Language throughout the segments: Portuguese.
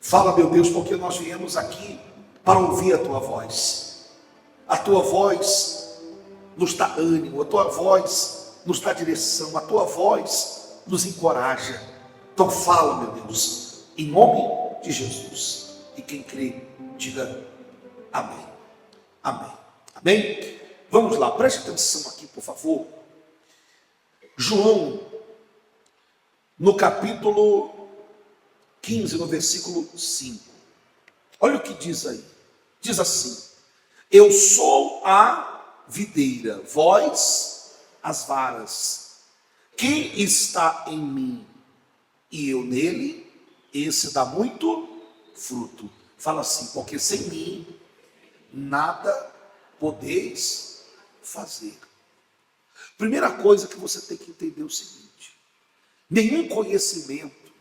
Fala, meu Deus, porque nós viemos aqui para ouvir a tua voz. A tua voz nos dá ânimo, a tua voz nos dá direção, a tua voz nos encoraja. Então fala, meu Deus, em nome de Jesus. E quem crê, diga amém. Amém. Amém? Vamos lá, preste atenção aqui, por favor. João, no capítulo 15, no versículo 5. Olha o que diz aí. Diz assim: eu sou a videira, vós as varas. Quem está em mim e eu nele, esse dá muito fruto. Fala assim: porque sem mim nada podeis fazer. Primeira coisa que você tem que entender é o seguinte: nenhum conhecimento,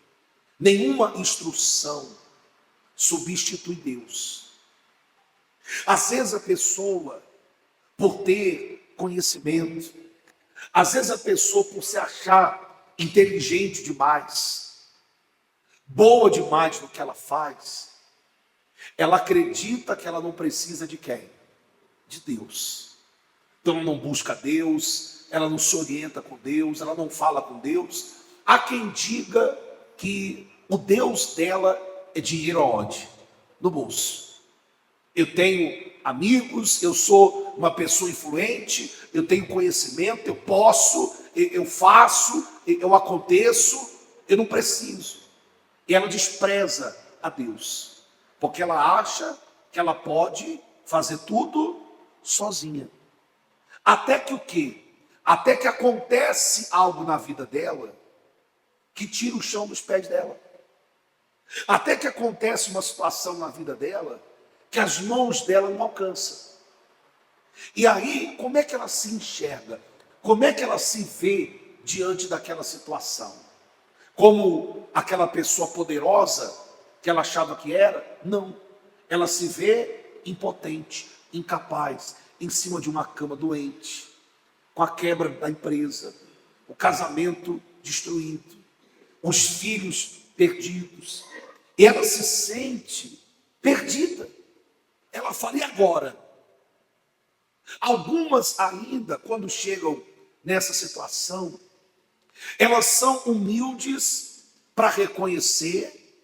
nenhuma instrução substitui Deus. Às vezes a pessoa, por ter conhecimento, às vezes a pessoa, por se achar inteligente demais, boa demais no que ela faz, ela acredita que ela não precisa de quem? De Deus. Então ela não busca Deus, ela não se orienta com Deus, ela não fala com Deus. Há quem diga que o Deus dela é dinheiro aonde? No bolso. Eu tenho amigos, eu sou uma pessoa influente, eu tenho conhecimento, eu posso, eu faço, eu aconteço, eu não preciso. E ela despreza a Deus, porque ela acha que ela pode fazer tudo sozinha. Até que o quê? Até que acontece algo na vida dela que tira o chão dos pés dela. Até que acontece uma situação na vida dela que as mãos dela não alcançam. E aí, como é que ela se enxerga? Como é que ela se vê diante daquela situação? Como aquela pessoa poderosa que ela achava que era? Não. Ela se vê impotente, incapaz, em cima de uma cama doente, com a quebra da empresa, o casamento destruído, os filhos perdidos. E ela se sente perdida. Ela fala: e agora? Algumas ainda, quando chegam nessa situação, elas são humildes para reconhecer,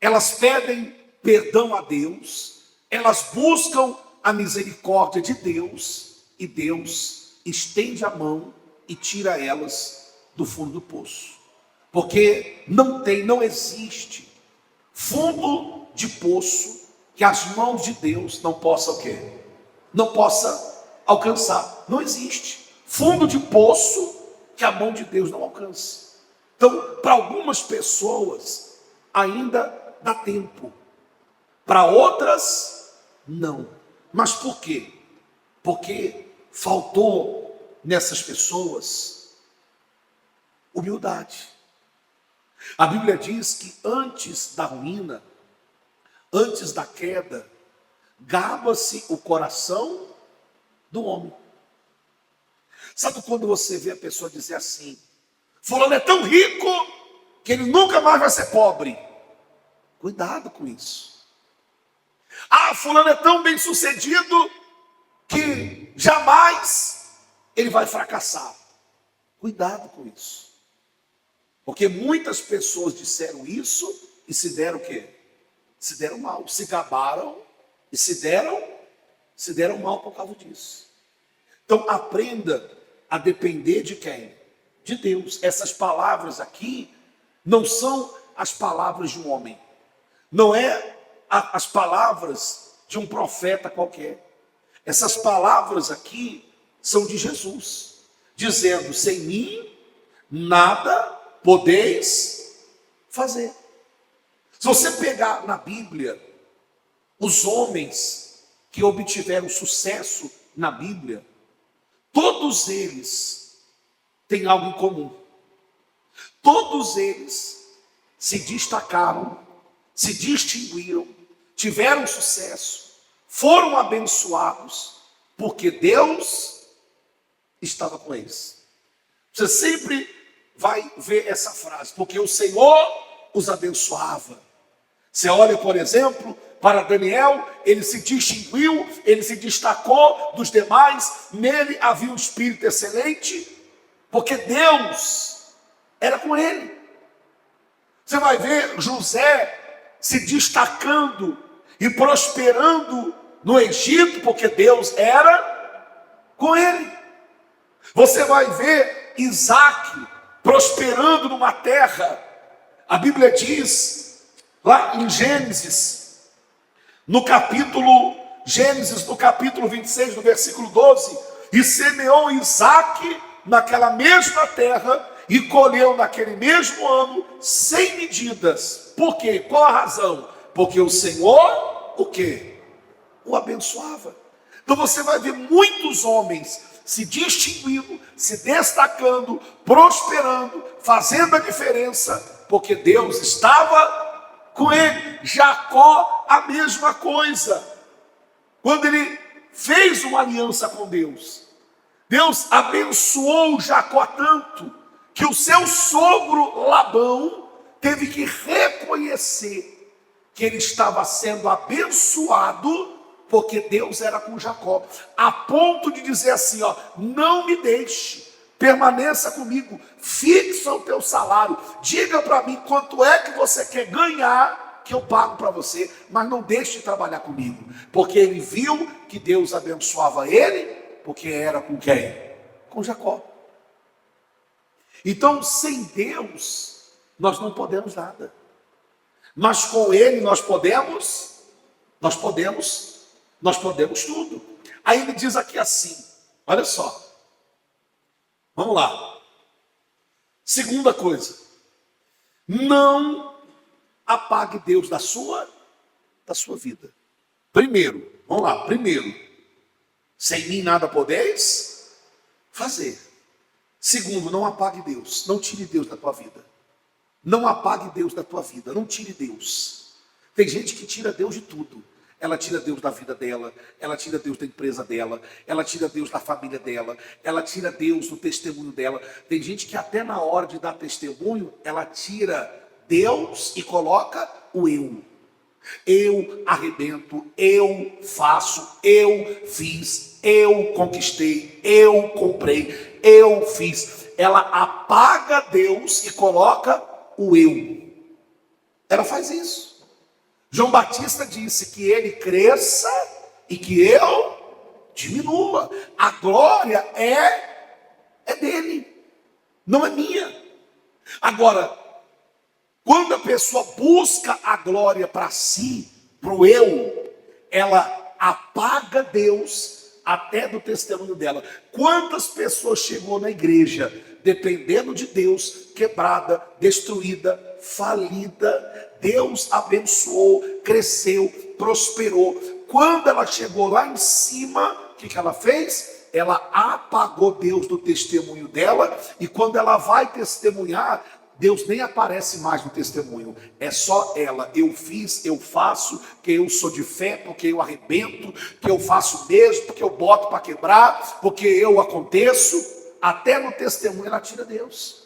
elas pedem perdão a Deus, elas buscam a misericórdia de Deus, e Deus estende a mão e tira elas do fundo do poço. Porque não existe fundo de poço que as mãos de Deus não possam o quê? Não possa alcançar. Não existe fundo de poço que a mão de Deus não alcança. Então, para algumas pessoas ainda dá tempo, para outras não. Mas por quê? Porque faltou nessas pessoas humildade. A Bíblia diz que antes da ruína, antes da queda, gaba-se o coração do homem. Sabe quando você vê a pessoa dizer assim: fulano é tão rico que ele nunca mais vai ser pobre? Cuidado com isso. Ah, fulano é tão bem sucedido que jamais ele vai fracassar. Cuidado com isso. Porque muitas pessoas disseram isso e se deram o quê? Se deram mal, se gabaram e se deram mal por causa disso. Então aprenda a depender de quem? De Deus. Essas palavras aqui não são as palavras de um homem, não é as palavras de um profeta qualquer. Essas palavras aqui são de Jesus, dizendo: sem mim nada podeis fazer. Se você pegar na Bíblia, os homens que obtiveram sucesso na Bíblia, todos eles têm algo em comum. Todos eles se destacaram, se distinguiram, tiveram sucesso, foram abençoados, porque Deus estava com eles. Você sempre vai ver essa frase: porque o Senhor os abençoava. Você olha, por exemplo, para Daniel, ele se distinguiu, ele se destacou dos demais, nele havia um espírito excelente, porque Deus era com ele. Você vai ver José se destacando e prosperando no Egito, porque Deus era com ele. Você vai ver Isaac prosperando numa terra. A Bíblia diz, lá em Gênesis, no capítulo 26, no versículo 12, e semeou Isaac naquela mesma terra, e colheu naquele mesmo ano 100 medidas. Por quê? Qual a razão? Porque o Senhor, o quê? O abençoava. Então você vai ver muitos homens se distinguindo, se destacando, prosperando, fazendo a diferença, porque Deus estava com ele. Jacó, a mesma coisa. Quando ele fez uma aliança com Deus, Deus abençoou Jacó tanto, que o seu sogro Labão teve que reconhecer que ele estava sendo abençoado, porque Deus era com Jacó, a ponto de dizer assim, ó, não me deixe, permaneça comigo, fixa o teu salário, diga para mim quanto é que você quer ganhar, que eu pago para você, mas não deixe de trabalhar comigo, porque ele viu que Deus abençoava ele, porque era com quem? Com Jacó. Então, sem Deus, nós não podemos nada. Mas com Ele nós podemos tudo. Aí ele diz aqui assim, olha só. Vamos lá. Segunda coisa. Não apague Deus da sua vida. Primeiro, vamos lá. Primeiro, sem mim nada podeis fazer. Segundo, não apague Deus, não tire Deus da tua vida. Não apague Deus da tua vida, não tire Deus. Tem gente que tira Deus de tudo. Ela tira Deus da vida dela, ela tira Deus da empresa dela, ela tira Deus da família dela, ela tira Deus do testemunho dela. Tem gente que até na hora de dar testemunho, ela tira Deus e coloca o eu. Eu arrebento, eu faço, eu fiz, eu conquistei, eu comprei, eu fiz. Ela apaga Deus e coloca o eu. Ela faz isso. João Batista disse que ele cresça e que eu diminua. A glória é dele, não é minha. Agora, quando a pessoa busca a glória para si, para o eu, ela apaga Deus até do testemunho dela. Quantas pessoas chegou na igreja dependendo de Deus, quebrada, destruída, falida? Deus abençoou, cresceu, prosperou. Quando ela chegou lá em cima, o que ela fez? Ela apagou Deus do testemunho dela, e quando ela vai testemunhar, Deus nem aparece mais no testemunho, é só ela. Eu fiz, eu faço, que eu sou de fé, porque eu arrebento, que eu faço mesmo, porque eu boto para quebrar, porque eu aconteço. Até no testemunho ela tira Deus.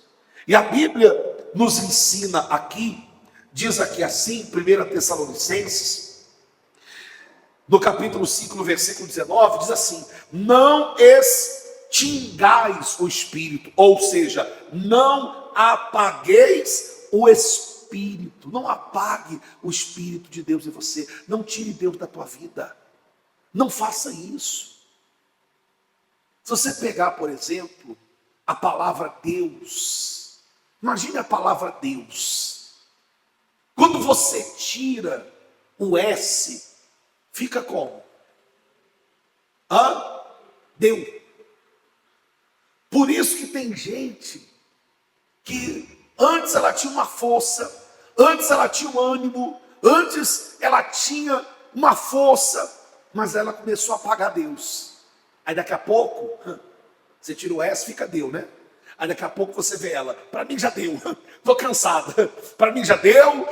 E a Bíblia nos ensina aqui, diz aqui assim, 1 Tessalonicenses, no capítulo 5, no versículo 19, diz assim: não extingais o Espírito, ou seja, não apagueis o Espírito. Não apague o Espírito de Deus em você. Não tire Deus da tua vida. Não faça isso. Se você pegar, por exemplo, a palavra Deus, imagine a palavra Deus. Quando você tira o S, fica como? Deus. Por isso que tem gente que antes ela tinha uma força, antes ela tinha um ânimo, antes ela tinha uma força, mas ela começou a apagar Deus. Aí daqui a pouco, você tira o S, fica Deus, né? Aí daqui a pouco você vê ela, para mim já deu, estou cansada. Para mim já deu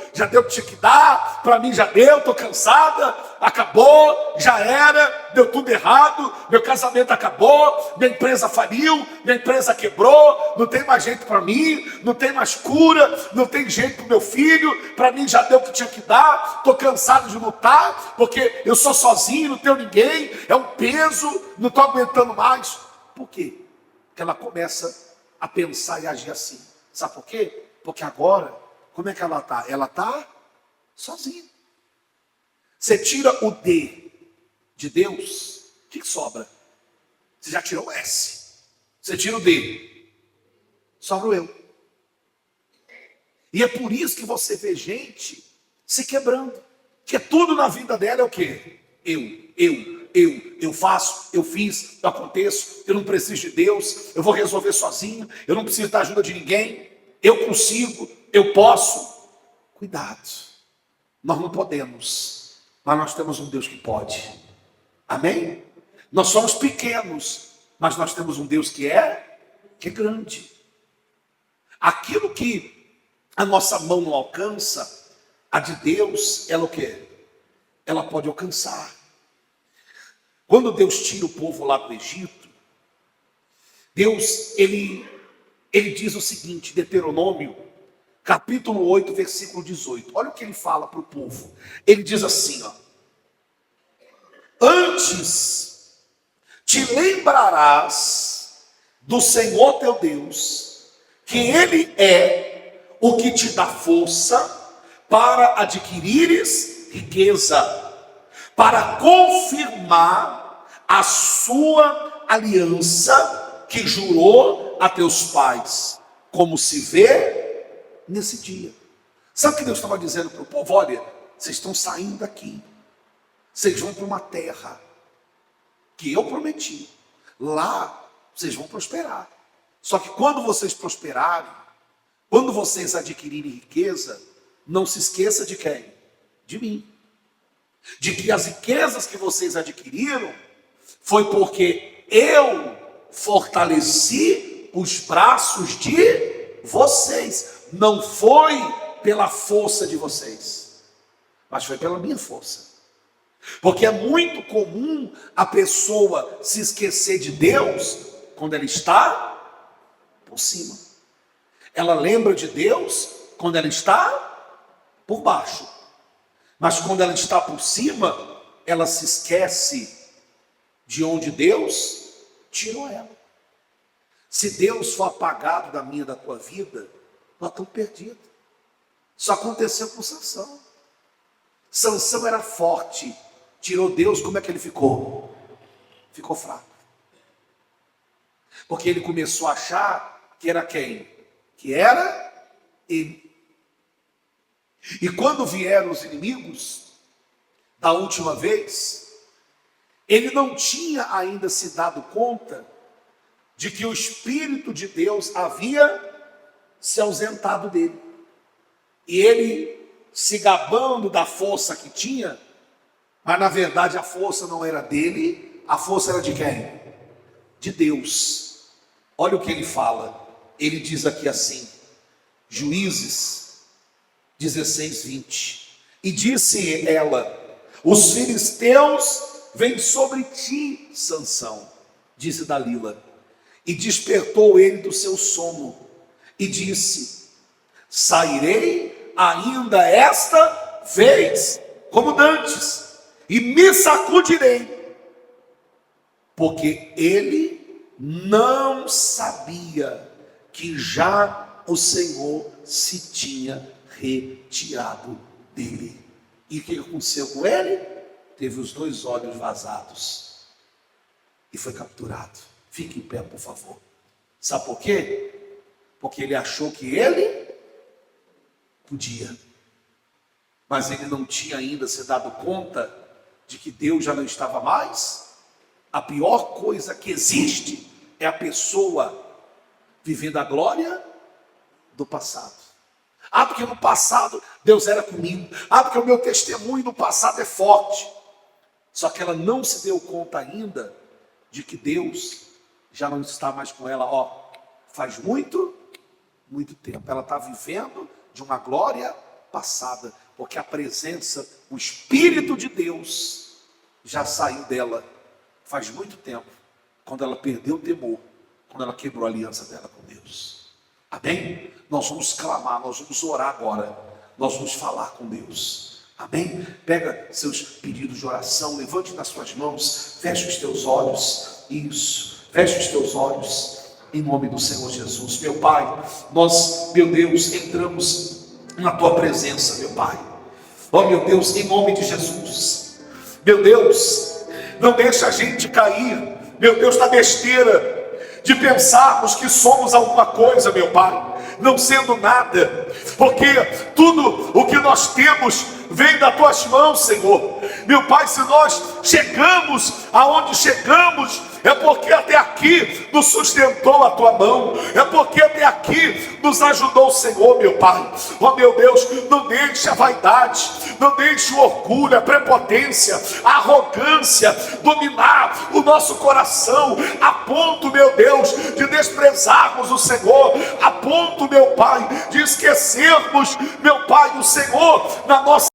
o que tinha que dar, para mim já deu, estou cansada, acabou, já era, deu tudo errado, meu casamento acabou, minha empresa faliu, minha empresa quebrou, não tem mais jeito para mim, não tem mais cura, não tem jeito para o meu filho, para mim já deu o que tinha que dar, estou cansado de lutar, porque eu sou sozinho, não tenho ninguém, é um peso, não estou aguentando mais. Por quê? Porque ela começa a pensar e agir assim. Sabe por quê? Porque agora, como é que ela está? Ela está sozinha. Você tira o D de Deus, o que sobra? Você já tirou o S. Você tira o D, sobra o eu. E é por isso que você vê gente se quebrando. Porque tudo na vida dela é o quê? Eu faço, eu fiz, eu aconteço, eu não preciso de Deus, eu vou resolver sozinho, eu não preciso da ajuda de ninguém, eu consigo, eu posso. Cuidado, nós não podemos, mas nós temos um Deus que pode. Amém? Nós somos pequenos, mas nós temos um Deus que é grande. Aquilo que a nossa mão não alcança, a de Deus, ela o quê? Ela pode alcançar. Quando Deus tira o povo lá do Egito, Deus, ele diz o seguinte, Deuteronômio, capítulo 8, versículo 18. Olha o que ele fala para o povo. Ele diz assim, ó: antes te lembrarás do Senhor teu Deus, que Ele é o que te dá força para adquirires riqueza, para confirmar a sua aliança que jurou a teus pais, como se vê nesse dia. Sabe o que Deus estava dizendo para o povo? Olha, vocês estão saindo daqui, vocês vão para uma terra que eu prometi, lá vocês vão prosperar. Só que quando vocês prosperarem, quando vocês adquirirem riqueza, não se esqueça de quem? De mim. De que as riquezas que vocês adquiriram foi porque eu fortaleci os braços de vocês. Não foi pela força de vocês, mas foi pela minha força. Porque é muito comum a pessoa se esquecer de Deus quando ela está por cima. Ela lembra de Deus quando ela está por baixo. Mas quando ela está por cima, ela se esquece de onde Deus tirou ela. Se Deus for apagado da minha, da tua vida, nós estamos perdidos. Isso aconteceu com Sansão. Sansão era forte, tirou Deus, como é que ele ficou? Ficou fraco. Porque ele começou a achar que era quem? Que era ele. E quando vieram os inimigos, da última vez, ele não tinha ainda se dado conta de que o Espírito de Deus havia se ausentado dele. E ele, se gabando da força que tinha, mas na verdade a força não era dele, a força era de quem? De Deus. Olha o que ele fala. Ele diz aqui assim, Juízes 16:20. E disse ela: os filisteus vêm sobre ti, Sansão, disse Dalila. E despertou ele do seu sono e disse: sairei ainda esta vez, como dantes, e me sacudirei. Porque ele não sabia que já o Senhor se tinha retirado dele. E o que aconteceu com ele? Teve os 2 olhos vazados e foi capturado. Fique em pé, por favor. Sabe por quê? Porque ele achou que ele podia, mas ele não tinha ainda se dado conta de que Deus já não estava mais. A pior coisa que existe é a pessoa vivendo a glória do passado. Ah, porque no passado Deus era comigo. Ah, porque o meu testemunho no passado é forte. Só que ela não se deu conta ainda de que Deus já não está mais com ela. Ó, faz muito tempo. Ela está vivendo de uma glória passada, porque a presença, o Espírito de Deus já saiu dela faz muito tempo, quando ela perdeu o temor, quando ela quebrou a aliança dela com Deus. Amém? Nós vamos clamar, nós vamos orar agora, nós vamos falar com Deus. Amém? Pega seus pedidos de oração, levante nas suas mãos, feche os teus olhos. Isso, feche os teus olhos, em nome do Senhor Jesus. Meu Pai, nós, meu Deus, entramos na tua presença, meu Pai. Oh, meu Deus, em nome de Jesus. Meu Deus, não deixa a gente cair, meu Deus, na besteira de pensarmos que somos alguma coisa, meu Pai, não sendo nada, porque tudo o que nós temos vem das tuas mãos, Senhor. Meu Pai, se nós chegamos aonde chegamos, é porque até aqui nos sustentou a tua mão, é porque até aqui nos ajudou o Senhor, meu Pai. Oh, meu Deus, não deixe a vaidade, não deixe o orgulho, a prepotência, a arrogância dominar o nosso coração, a ponto, meu Deus, de desprezarmos o Senhor, a ponto, meu Pai, de esquecermos, meu Pai, o Senhor na nossa